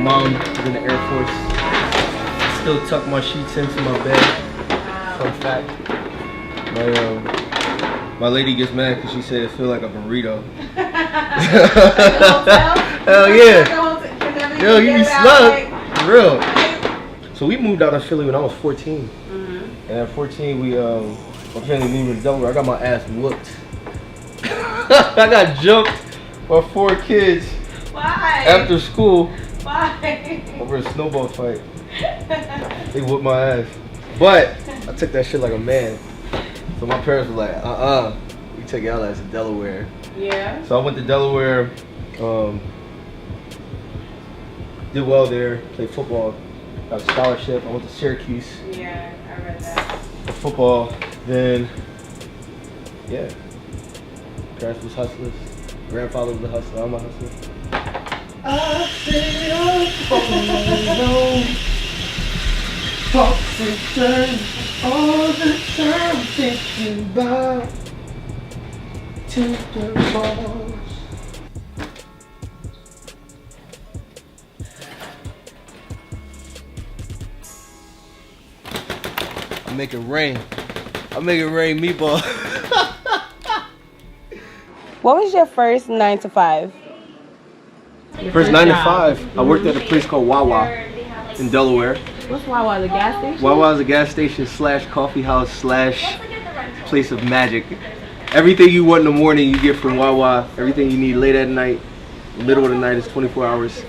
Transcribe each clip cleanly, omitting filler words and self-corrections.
mom was in the Air Force. Still tuck my sheets into my bed. Fun fact. My lady gets mad because she said it feel like a burrito. Hell yeah. Yo, you be snug. For real. So we moved out of Philly when I was 14. And at 14 my family moved to Delaware. I got my ass whooped. I got jumped by 4 kids. Why? After school. Why? Over a snowball fight. They whooped my ass. But I took that shit like a man. So my parents were like, we take y'all ass to Delaware. Yeah. So I went to Delaware, did well there, played football, got a scholarship. I went to Syracuse. Yeah, I read that. For football, then, yeah. Parents was hustlers. Grandfather was a hustler. I'm a hustler. I stay up alone. Toss and turn all the time, thinking about to the balls. I make it rain. I make it rain, meatball. What was your first 9 to 5? First 9 to 5, I worked at a place called Wawa in Delaware. What's Wawa, the gas station? Wawa is a gas station / coffee house / place of magic. Everything you want in the morning you get from Wawa. Everything you need late at night, middle of the night is 24 hours.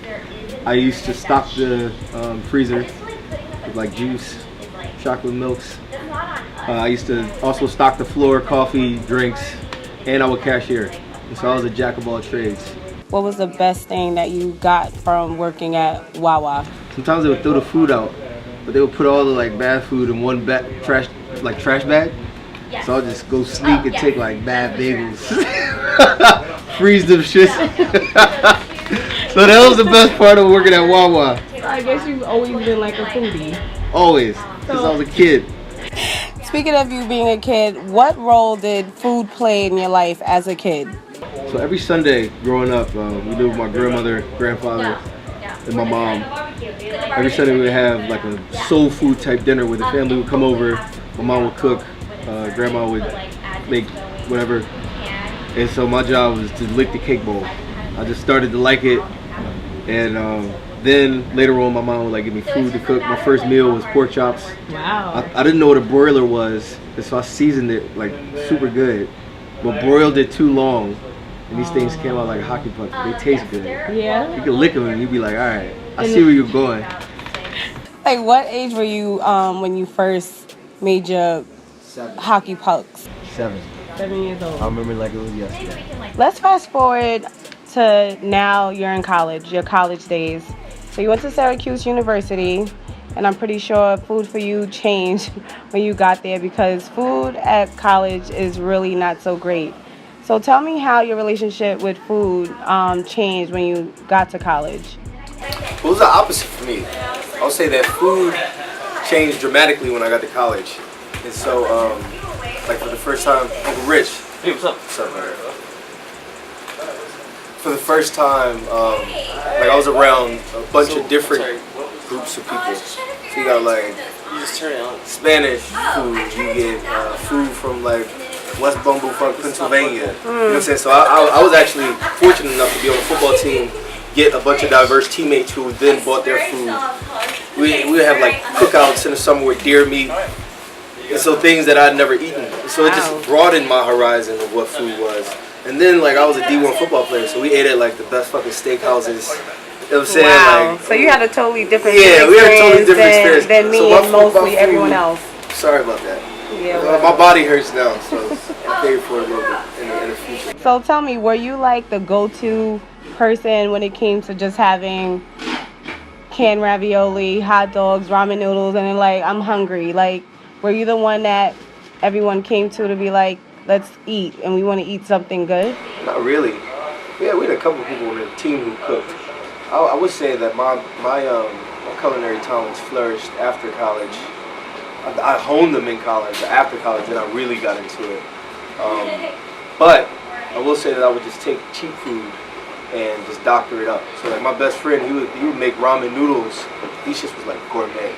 I used to stock the freezer with like juice, chocolate milks. I used to also stock the floor, coffee, drinks, and I would cashier. And so I was a jack of all trades. What was the best thing that you got from working at Wawa? Sometimes they would throw the food out, but they would put all the like bad food in one trash bag. So I'll just go sneak and take like bad bagels, freeze them shits. So that was the best part of working at Wawa. So I guess you've always been like a foodie. Always, since I was a kid. Speaking of you being a kid, what role did food play in your life as a kid? So every Sunday growing up, we lived with my grandmother, grandfather, and my mom. Every Sunday we would have like a soul food type dinner where the family would come over. My mom would cook, grandma would make whatever. And so my job was to lick the cake bowl. I just started to like it. And then later on my mom would like give me food to cook. My first meal was pork chops. Wow. I didn't know what a broiler was, and so I seasoned it like super good. But broiled it too long. And these things came out like hockey pucks. They taste good. Yeah. You can lick them and you'd be like, all right, I see where you're going. Like, what age were you when you first made your 7. hockey pucks? 7. 7 years old. I remember like it was yesterday. Let's fast forward to now you're in college, your college days. So you went to Syracuse University, and I'm pretty sure food for you changed when you got there because food at college is really not so great. So tell me how your relationship with food changed when you got to college. Well, it was the opposite for me. I'll say that food changed dramatically when I got to college. And so, like for the first time, Uncle Rich. Hey, what's up? What's up, man? For the first time, like I was around a bunch of different groups of people. So you got like Spanish food, you get food from like West Bumblefuck, Pennsylvania. You know what I'm saying? So I was actually fortunate enough to be on the football team, get a bunch of diverse teammates who then bought their food. We would have like cookouts in the summer with deer meat. And so things that I'd never eaten. So it just broadened my horizon of what food was. And then like I was a D1 football player, so we ate at like the best fucking steakhouses. You know what I'm saying? Wow. Like, so you had a totally different we had a totally different experience than me and mostly everyone else. Sorry about that. Yeah. My body hurts now, so I'll pay for it a little bit in the future. So tell me, were you like the go-to person when it came to just having canned ravioli, hot dogs, ramen noodles, and then like, I'm hungry? Like, were you the one that everyone came to be like, let's eat, and we want to eat something good? Not really. Yeah, we had a couple people on the team who cooked. I would say that my culinary talents flourished after college. I honed them in college, but after college, then I really got into it. But I will say that I would just take cheap food and just doctor it up. So like my best friend, he would make ramen noodles. These shits was like gourmet.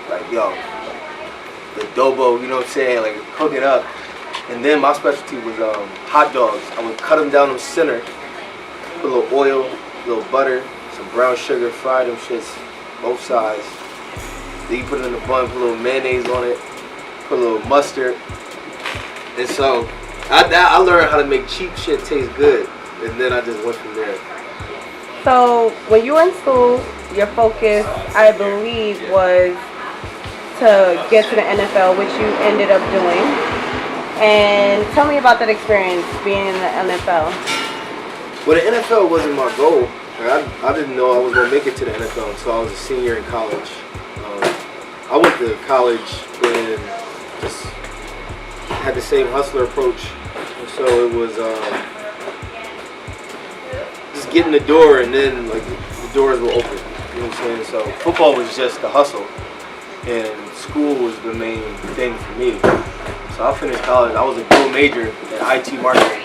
Like yo, the adobo, you know what I'm saying? Like cook it up. And then my specialty was hot dogs. I would cut them down the center, put a little oil, a little butter, some brown sugar, fry them shits both sides. Then you put it in the bun, put a little mayonnaise on it, put a little mustard. And so I learned how to make cheap shit taste good, and then I just went from there. So when you were in school, your focus, I believe, was to get to the NFL, which you ended up doing. And tell me about that experience being in the NFL. Well, the NFL wasn't my goal. I didn't know I was going to make it to the NFL until I was a senior in college. I went to college and just had the same hustler approach. And so it was just getting the door, and then like the doors will open. You know what I'm saying? So football was just the hustle, and school was the main thing for me. So I finished college. I was a dual major in IT marketing.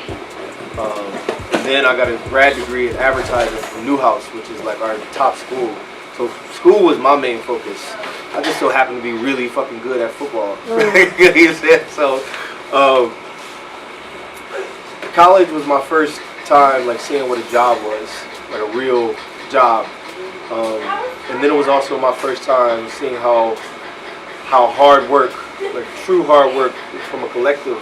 And then I got a grad degree in advertising from Newhouse, which is like our top school. So school was my main focus. I just so happened to be really fucking good at football. You know what I'm saying? So college was my first time like seeing what a job was, like a real job. And then it was also my first time seeing how hard work, like true hard work from a collective,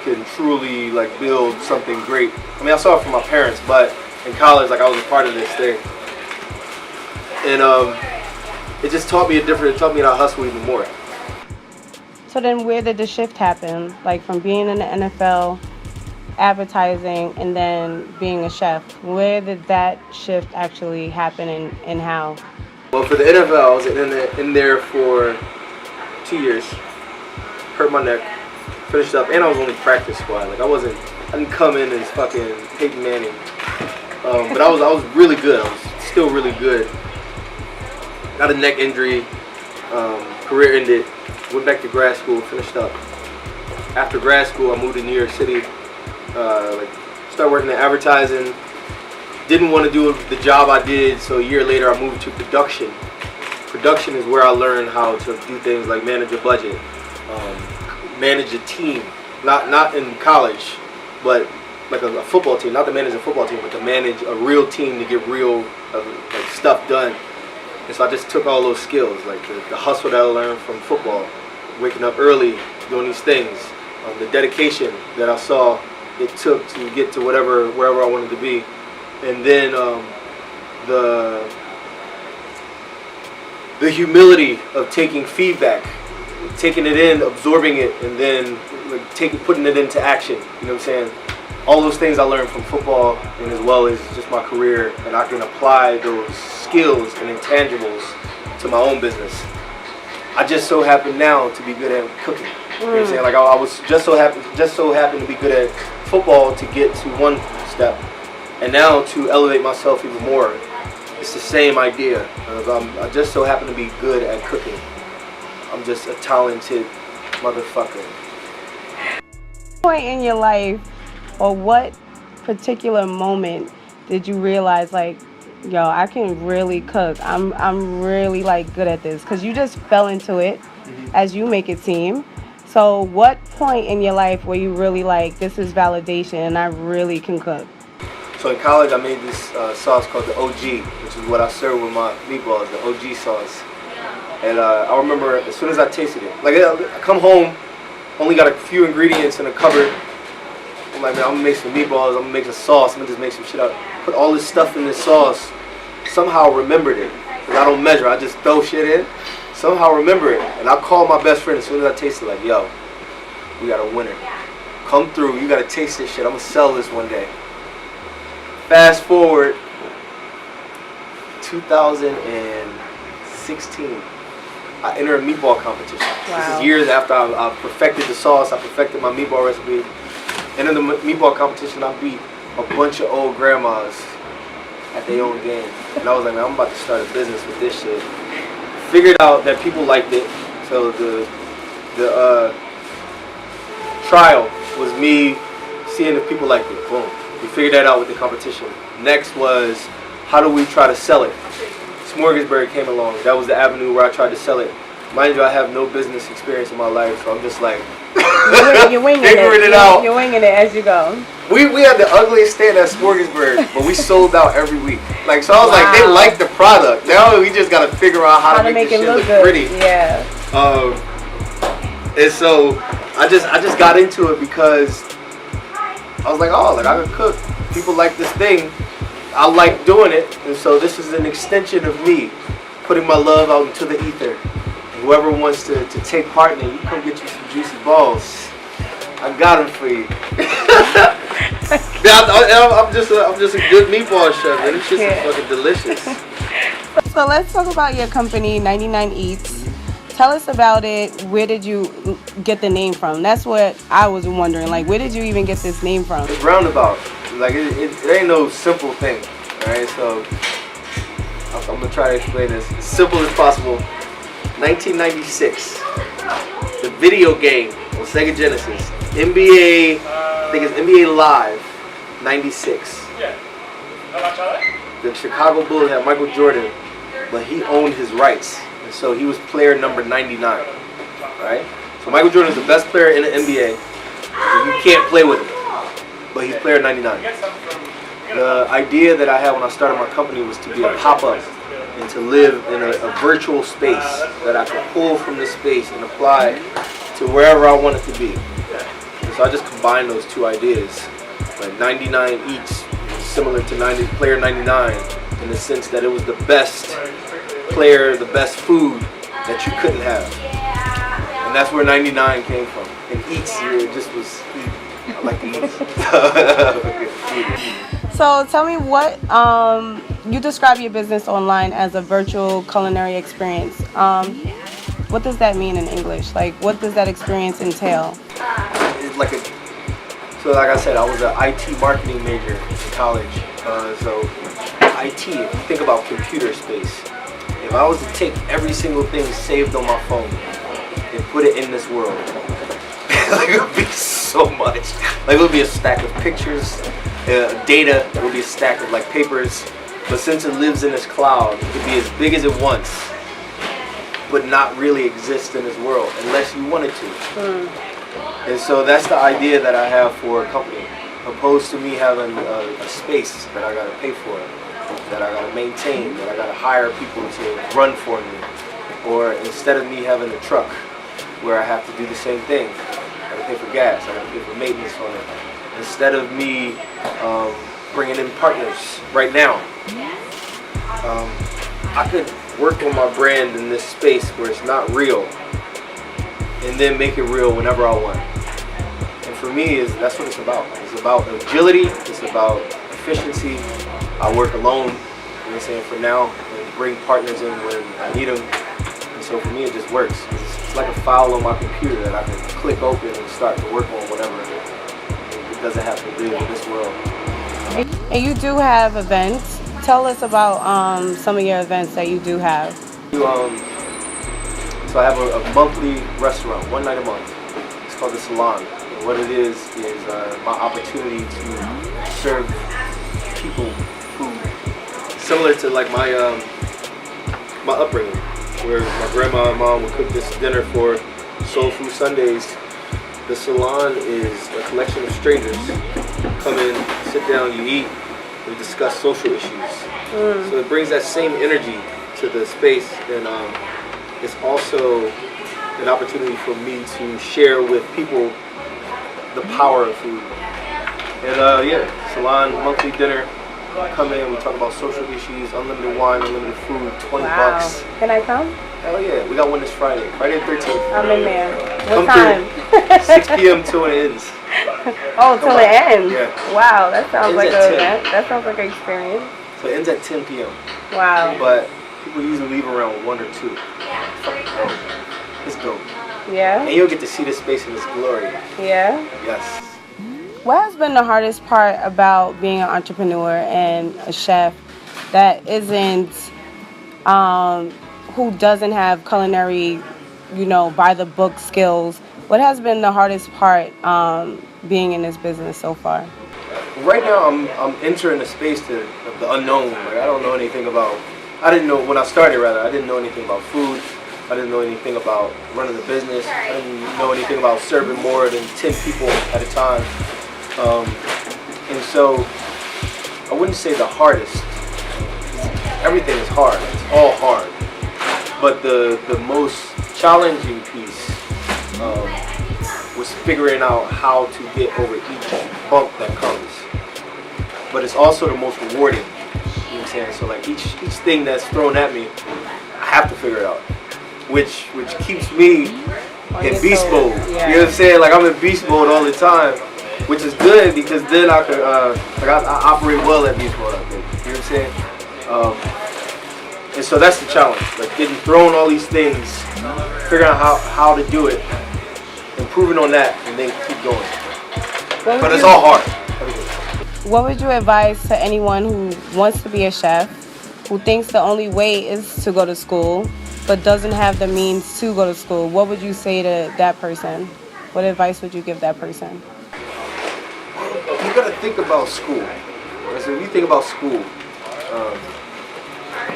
can truly like build something great. I mean, I saw it from my parents, but in college, like I was a part of this thing, and it just taught me it taught me how to hustle even more. So then where did the shift happen? Like from being in the NFL, advertising, and then being a chef. Where did that shift actually happen, and how? Well, for the NFL, I was in there for 2 years. Hurt my neck. Finished up, and I was only practice squad. Like I didn't come in as fucking Peyton Manning. But I was really good. I was still really good. Got a neck injury. Career ended. Went back to grad school. Finished up. After grad school, I moved to New York City. Started working in advertising. Didn't want to do the job I did, so a year later I moved to production. Production is where I learned how to do things like manage a budget, manage a team. Not in college, but like a football team. Not to manage a football team, but to manage a real team to get real like stuff done. And so I just took all those skills, like the hustle that I learned from football, waking up early, doing these things, the dedication that I saw it took to get to wherever I wanted to be, and then the humility of taking feedback, taking it in, absorbing it, and then like putting it into action. You know what I'm saying? All those things I learned from football, and as well as just my career, and I can apply those skills and intangibles to my own business. I just so happen now to be good at cooking. You know what I'm saying? Like I was just so happen to be good at football to get to one step, and now to elevate myself even more. It's the same idea. I just so happen to be good at cooking. I'm just a talented motherfucker. Point in your life, or what particular moment did you realize, like, yo, I can really cook. I'm really like good at this, because you just fell into it, as you make it seem. So what point in your life were you really like, this is validation and I really can cook? So in college I made this sauce called the OG, which is what I serve with my meatballs, the OG sauce. And I remember as soon as I tasted it, like I come home, only got a few ingredients in a cupboard. I'm like, man, I'm gonna make some meatballs, I'm gonna make some sauce, I'm gonna just make some shit up. Put all this stuff in this sauce, somehow remembered it. Because I don't measure, I just throw shit in. Somehow remember it. And I called my best friend as soon as I tasted it, like, yo, we got a winner. Come through, you gotta taste this shit, I'm gonna sell this one day. Fast forward, 2016, I entered a meatball competition. Wow. This is years after I perfected the sauce, I perfected my meatball recipe. Entered the meatball competition, I beat a bunch of old grandmas at their own game. And I was like, man, I'm about to start a business with this shit. Figured out that people liked it, so the trial was me seeing if people liked it. Boom. We figured that out with the competition. Next was, how do we try to sell it? Smorgasburg came along. That was the avenue where I tried to sell it. Mind you, I have no business experience in my life, so I'm just like you're winging figuring it out. You're winging it as you go. We had the ugliest stand at Smorgasburg, but we sold out every week. Like, so I was like, they like the product. Now we just gotta figure out how to make this shit look pretty. Yeah. And so I just got into it because I was like, oh, like I can cook. People like this thing. I like doing it, and so this is an extension of me putting my love out into the ether. And whoever wants to take part in it, you come get you some juicy balls. I got them for you. I'm just a good meatball chef, and it's just fucking delicious. So let's talk about your company, 99 Eats. Tell us about it. Where did you get the name from? That's what I was wondering. Like, where did you even get this name from? It's roundabout. Like, it ain't no simple thing, alright? So I'm gonna try to explain this as simple as possible. 1996, the video game on Sega Genesis, NBA, I think it's NBA Live, 96. The Chicago Bulls had Michael Jordan, but he owned his rights, and so he was player number 99. Right? So Michael Jordan is the best player in the NBA. You can't play with him, but he's player 99. The idea that I had when I started my company was to be a pop-up and to live in a virtual space that I could pull from this space and apply to wherever I want it to be. And so I just combined those two ideas. Like 99 Eats, similar to player 99 in the sense that it was the best player, the best food that you couldn't have. And that's where 99 came from. And Eats, it just was eat. I like to eat. So tell me what, you describe your business online as a virtual culinary experience. What does that mean in English? Like, what does that experience entail? It's like so like I said, I was an IT marketing major in college. So IT, if you think about computer space, if I was to take every single thing saved on my phone and put it in this world, like it would be so much. Like it would be a stack of pictures, data, it would be a stack of like papers. But since it lives in this cloud, it could be as big as it wants, but not really exist in this world unless you wanted to. And so that's the idea that I have for a company, opposed to me having a space that I gotta pay for, that I gotta maintain, that I gotta hire people to run for me, or instead of me having a truck where I have to do the same thing, I gotta pay for gas, I gotta pay for maintenance on it. Instead of me bringing in partners right now, I could work on my brand in this space where it's not real, and then make it real whenever I want. And for me, that's what it's about. It's about agility, it's about efficiency. I work alone, you know what I'm saying, for now, and bring partners in when I need them. And so for me, it just works. It's like a file on my computer that I can click open and start to work on whatever. It doesn't have to live in this world. And you do have events. Tell us about some of your events that you do have. So I have a monthly restaurant, one night a month. It's called The Salon. And what it is my opportunity to serve people food. Similar to like my upbringing, where my grandma and mom would cook this dinner for Soul Food Sundays. The Salon is a collection of strangers. Come in, sit down, you eat, we discuss social issues. So it brings that same energy to the space, and it's also an opportunity for me to share with people the power of food. And yeah, Salon monthly dinner. Come in, we talk about social issues, unlimited wine, unlimited food, 20 bucks. Can I come? Hell yeah, we got one this Friday the 13th. I'm in there. What Come time? 6 p.m. till it ends. Oh, till it ends? Yeah. Wow, that sounds Ends like at an 10. event. That sounds like an experience. So it ends at 10 p.m. Wow. But people usually leave around 1 or 2. It's dope. Yeah? And you'll get to see the space in its glory. Yeah? Yes. What has been the hardest part about being an entrepreneur and a chef that isn't, who doesn't have culinary, by the book skills? What has been the hardest part being in this business so far? Right now, I'm entering a space of the unknown. Like, I don't know anything about. I didn't know when I started. Rather, I didn't know anything about food. I didn't know anything about running a business. I didn't know anything about serving more than 10 people at a time. And so, I wouldn't say the hardest. Everything is hard. It's all hard. But the most challenging piece was figuring out how to get over each bump that comes. But it's also the most rewarding. You know what I'm saying? So like each thing that's thrown at me, I have to figure it out. Which keeps me in beast mode. Yeah. You know what I'm saying? Like I'm in beast mode all the time, which is good because then I can I operate well at beast mode. I think. You know what I'm saying? And so that's the challenge. Like getting thrown all these things, figuring out how to do it, improving on that, and then keep going. But it's all hard. What would you advise to anyone who wants to be a chef, who thinks the only way is to go to school, but doesn't have the means to go to school? What would you say to that person? What advice would you give that person? You got to think about school. So if you think about school,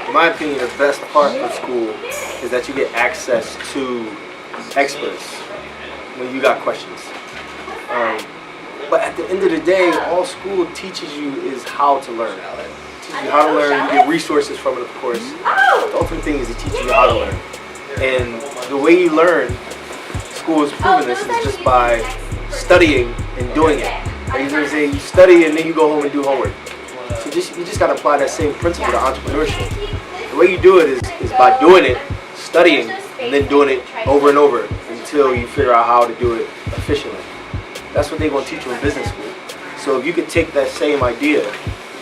in my opinion, the best part of school is that you get access to experts when you got questions. But at the end of the day, all school teaches you is how to learn. It teaches you how to learn. You get resources from it, of course. The ultimate thing is it teaches you how to learn. And the way you learn, school has proven this, is just by studying and doing it. Like you know what I'm saying? You study and then you go home and do homework. So you just got to apply that same principle to entrepreneurship. The way you do it is by doing it, studying, and then doing it over and over until you figure out how to do it efficiently. That's what they're going to teach you in business school. So if you could take that same idea,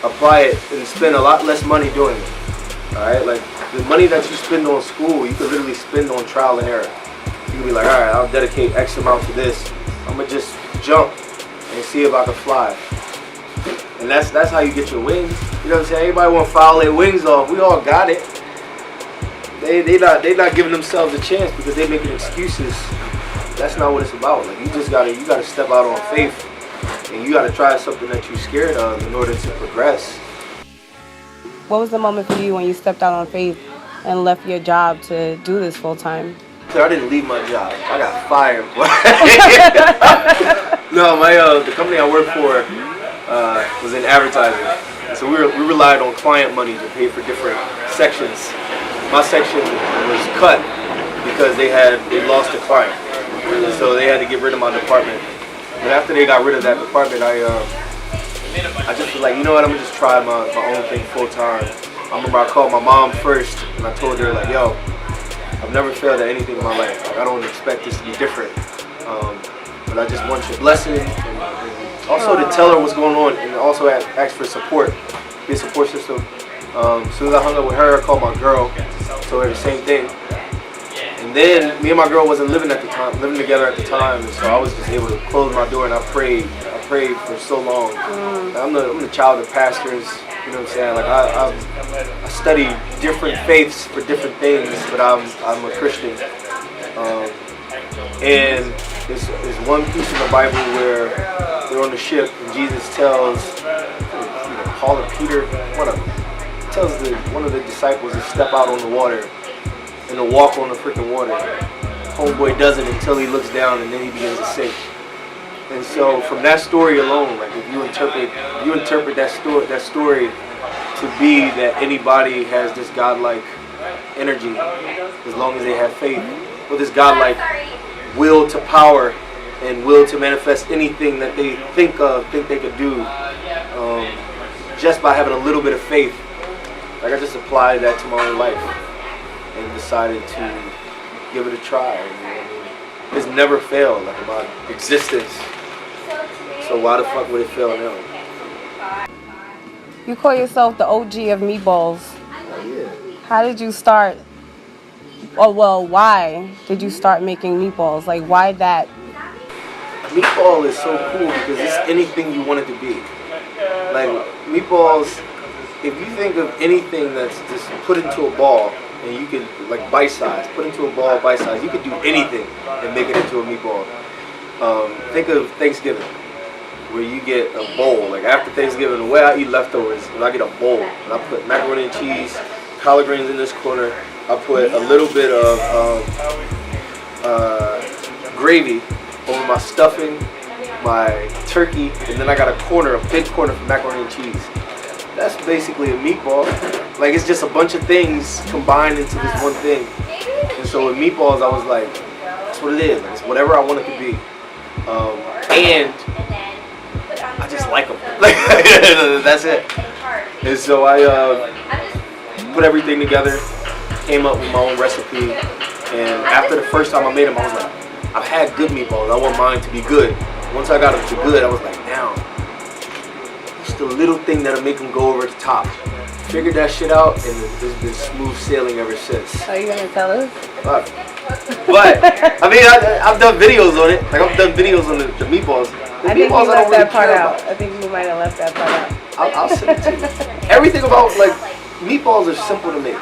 apply it, and spend a lot less money doing it. Alright? Like the money that you spend on school, you could literally spend on trial and error. You could be like, alright, I'll dedicate X amount to this. I'm going to just jump and see if I can fly. And that's how you get your wings. You know what I'm saying? Everybody want to foul their wings off. We all got it. They not giving themselves a chance because they making excuses. That's not what it's about. Like you gotta step out on faith, and you gotta try something that you're scared of in order to progress. What was the moment for you when you stepped out on faith and left your job to do this full time? So I didn't leave my job. I got fired. No, the company I worked for was in advertising, so we relied on client money to pay for different sections. My section was cut because they lost a client. So they had to get rid of my department. But after they got rid of that department, I just was like, you know what, I'm gonna just try my own thing full time. I remember I called my mom first and I told her like, yo, I've never failed at anything in my life. Like, I don't expect this to be different. But I just want your blessing and also to tell her what's going on and also ask for support, be a support system. As soon as I hung up with her, I called my girl, told her the same thing. And then me and my girl wasn't living together at the time, and so I was just able to close my door and I prayed for so long. I'm the child of pastors, you know what I'm saying? Like I study different faiths for different things, but I'm a Christian. And there's one piece in the Bible where they're on the ship and Jesus tells Paul or Peter, tells one of the disciples to step out on the water and to walk on the freaking water. Homeboy doesn't until he looks down and then he begins to sink. And so from that story alone, like if you interpret that story to be that anybody has this godlike energy as long as they have faith, or this godlike will to power and will to manifest anything that they think they could do, just by having a little bit of faith. Like I just applied that to my own life and decided to give it a try. It's never failed, like about existence. So why the fuck would it fail now? You call yourself the OG of meatballs. Oh, yeah. How did you start? Oh, well, why did you start making meatballs? Like, why that? Meatball is so cool because it's anything you want it to be. Like, meatballs, if you think of anything that's just put into a ball, and you can, like bite size, put into a ball bite size, you could do anything and make it into a meatball. Think of Thanksgiving. where you get a bowl. Like after Thanksgiving, the way I eat leftovers is I get a bowl and I put macaroni and cheese, collard greens in this corner. I put a little bit of gravy over my stuffing, my turkey, and then I got a big corner for macaroni and cheese. That's basically a meatball. Like it's just a bunch of things combined into this one thing. And so with meatballs, I was like, that's what it is. Like, it's whatever I want it to be. And I just like them. That's it. And so I put everything together, came up with my own recipe. And after the first time I made them, I was like, I've had good meatballs. I want mine to be good. Once I got them to good, I was like, now, what's the little thing that'll make them go over the top? Figured that shit out, and it's been smooth sailing ever since. Are you gonna tell us? But I mean, I've done videos on it. Like I've done videos on the meatballs. I think you left that part out. I think you might have left that part out. I'll send it to you. Everything about like meatballs are simple to make.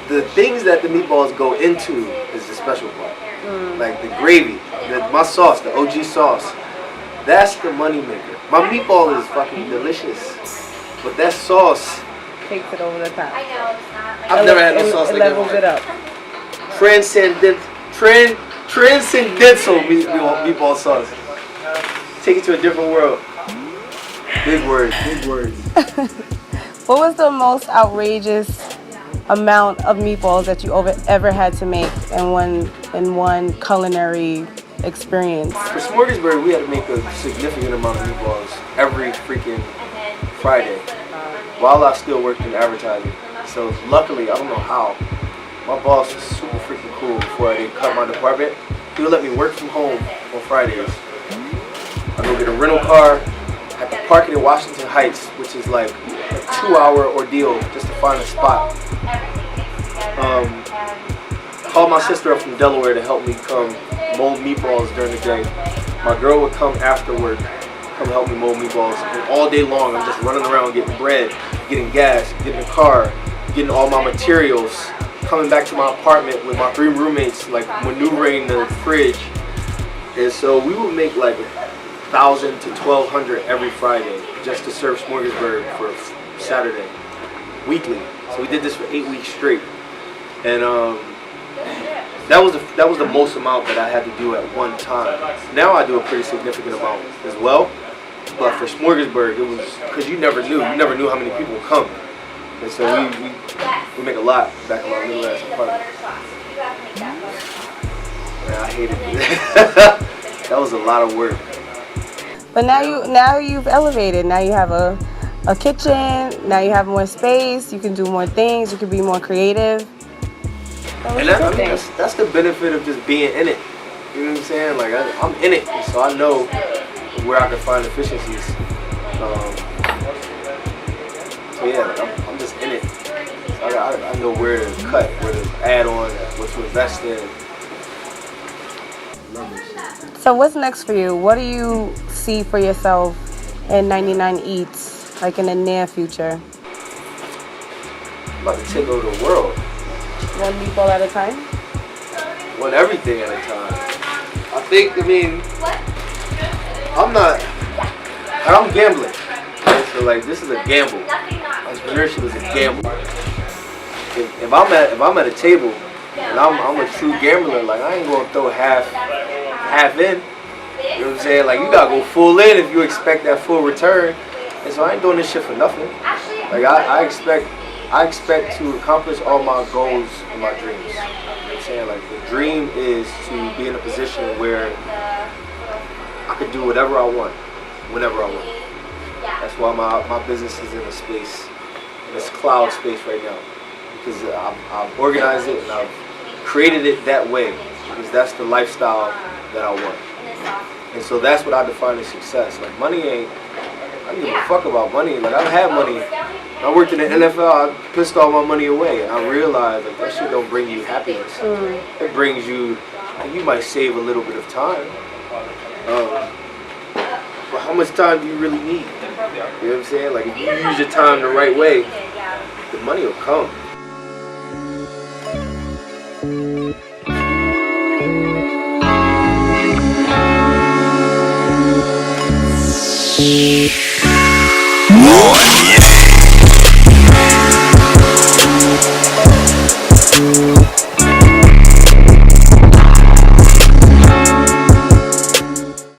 The things that the meatballs go into is the special part. Like the gravy, my sauce, the OG sauce. That's the money maker. My meatball is fucking delicious, but that sauce takes it over the top. I've never had no sauce like that. It levels it up. Transcendental meatball sauce. Take it to a different world. Big words, big words. What was the most outrageous amount of meatballs that you ever had to make in one culinary experience? For Smorgasburg, we had to make a significant amount of meatballs every freaking Friday while I still worked in advertising. So luckily, I don't know how, my boss was super freaking cool before I did cut my department. He would let me work from home on Fridays. I'd go get a rental car, had to park it in Washington Heights, which is like a 2-hour ordeal just to find a spot. Called my sister up from Delaware to help me come mold meatballs during the day. My girl would come after work, come help me mold meatballs. And all day long, I'm just running around getting bread, getting gas, getting a car, getting all my materials, coming back to my apartment with my 3 roommates, like maneuvering the fridge. And so we would make like 1,000 to 1,200 every Friday just to serve Smorgasburg for Saturday, weekly. So we did this for 8 weeks straight. And that was the most amount that I had to do at one time. Now I do a pretty significant amount as well. But for Smorgasburg, it was because you never knew how many people would come. And so we make a lot back in my little ass apartment. Man, I hated it. That was a lot of work. But now you've elevated. Now you have a kitchen. Now you have more space. You can do more things. You can be more creative. And that's the benefit of just being in it. You know what I'm saying? Like I'm in it, so I know where I can find efficiencies. So yeah, like I'm just in it. So I know where to cut, where to add on, what to invest in. So what's next for you? What do you see for yourself in 99 Eats, like in the near future? I'm about to take over the world. One meatball at a time? One everything at a time. I'm gambling. Right? So like this is a gamble. Entrepreneurship is a gamble. If I'm at a table and I'm a true gambler, like I ain't gonna throw half in. You know what I'm saying? Like you gotta go full in if you expect that full return. And so I ain't doing this shit for nothing. Like I expect to accomplish all my goals and my dreams. You know what I'm saying? Like the dream is to be in a position where I could do whatever I want, whenever I want. That's why my business is in a space, in this cloud space right now. Because I've organized it and I've created it that way. Because that's the lifestyle that I want. And so that's what I define as success. Like money I don't give a fuck about money. Like I've had money. I worked in the NFL, I pissed all my money away, and I realized like that shit don't bring you happiness. It brings you, like, you might save a little bit of time, but how much time do you really need? You know what I'm saying? Like if you use your time the right way, the money will come.